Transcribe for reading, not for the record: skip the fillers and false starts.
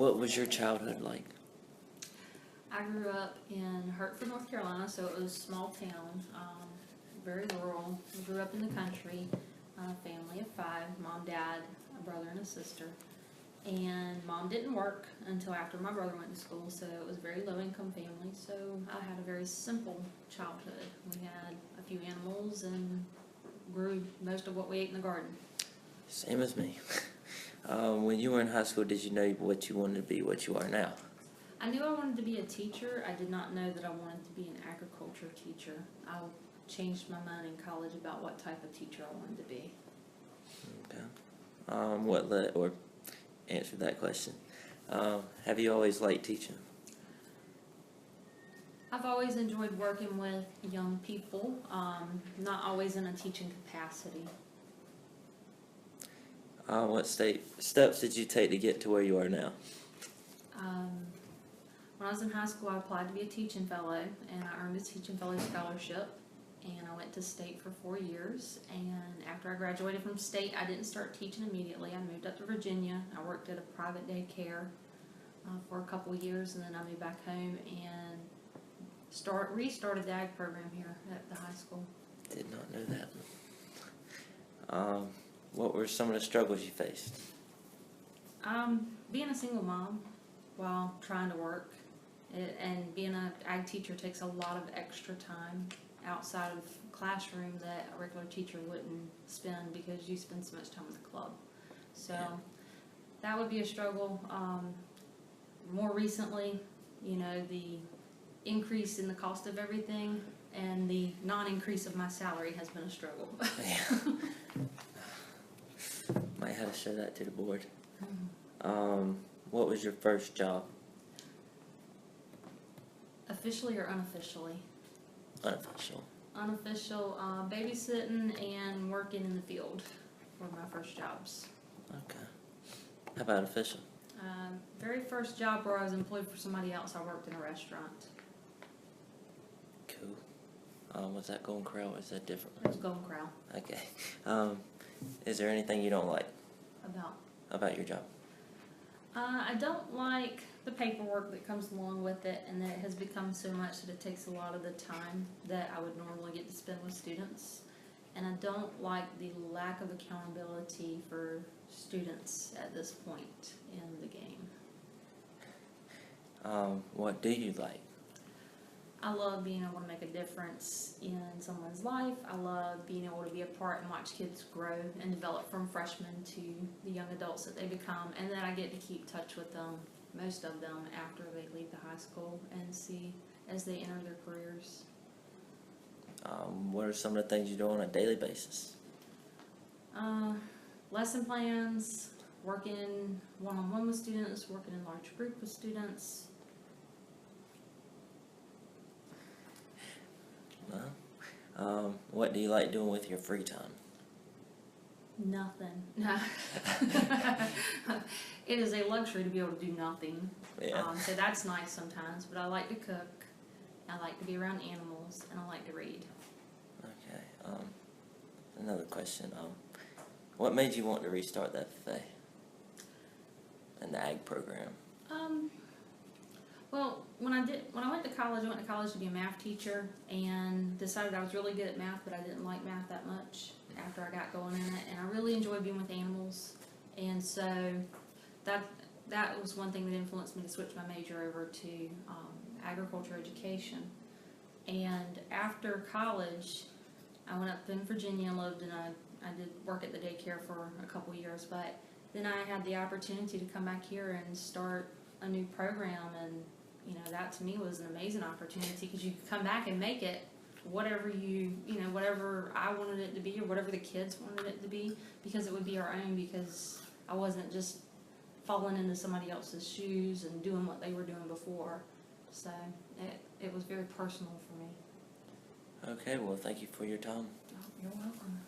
What was your childhood like? I grew up in Hertford, North Carolina, so it was a small town, very rural. I grew up in the country, family of 5, mom, dad, a brother, and a sister. And mom didn't work until after my brother went to school, so it was a very low-income family. So I had a very simple childhood. We had a few animals and grew most of what we ate in the garden. Same as me. When you were in high school, did you know what you wanted to be, what you are now? I knew I wanted to be a teacher. I did not know that I wanted to be an agriculture teacher. I changed my mind in college about what type of teacher I wanted to be. Okay. What led, or answer that question. Have you always liked teaching? I've always enjoyed working with young people, not always in a teaching capacity. What steps did you take to get to where you are now? When I was in high school, I applied to be a teaching fellow, and I earned a teaching fellow scholarship, and I went to state for 4 years. And after I graduated from state, I didn't start teaching immediately. I moved up to Virginia. I worked at a private daycare for a couple of years, and then I moved back home and restarted the ag program here at the high school. Did not know that. What were some of the struggles you faced? Being a single mom while trying to work, and being an ag teacher takes a lot of extra time outside of classroom that a regular teacher wouldn't spend because you spend so much time with the club. So that would be a struggle. More recently, the increase in the cost of everything and the non-increase of my salary has been a struggle. Might have to show that to the board. What was your first job? Officially or unofficially? Unofficial. Unofficial, babysitting and working in the field were my first jobs. Okay. How about official? Very first job where I was employed for somebody else, I worked in a restaurant. Cool. Was that Golden Corral or is that different? It was Golden Corral. Okay. Is there anything you don't like about your job? I don't like the paperwork that comes along with it, and that it has become so much that it takes a lot of the time that I would normally get to spend with students. And I don't like the lack of accountability for students at this point in the game. What do you like? I love being able to make a difference in someone's life. I love being able to be a part and watch kids grow and develop from freshmen to the young adults that they become, and then I get to keep touch with them, most of them, after they leave the high school and see as they enter their careers. What are some of the things you do on a daily basis? Lesson plans, working one-on-one with students, working in large group with students. What do you like doing with your free time? Nothing. It is a luxury to be able to do nothing. Yeah. So that's nice sometimes, but I like to cook, I like to be around animals, and I like to read. Okay. Another question. What made you want to restart the FFA and the ag program? Well, when I went to college, I went to college to be a math teacher, and decided I was really good at math, but I didn't like math that much after I got going in it, and I really enjoyed being with animals, and so that was one thing that influenced me to switch my major over to agriculture education. And after college, I went up in Virginia and lived, and I did work at the daycare for a couple years, but then I had the opportunity to come back here and start a new program, and that to me was an amazing opportunity, because you could come back and make it whatever whatever I wanted it to be, or whatever the kids wanted it to be, because it would be our own, because I wasn't just falling into somebody else's shoes and doing what they were doing before. So it was very personal for me. Okay, well, thank you for your time. Oh, you're welcome.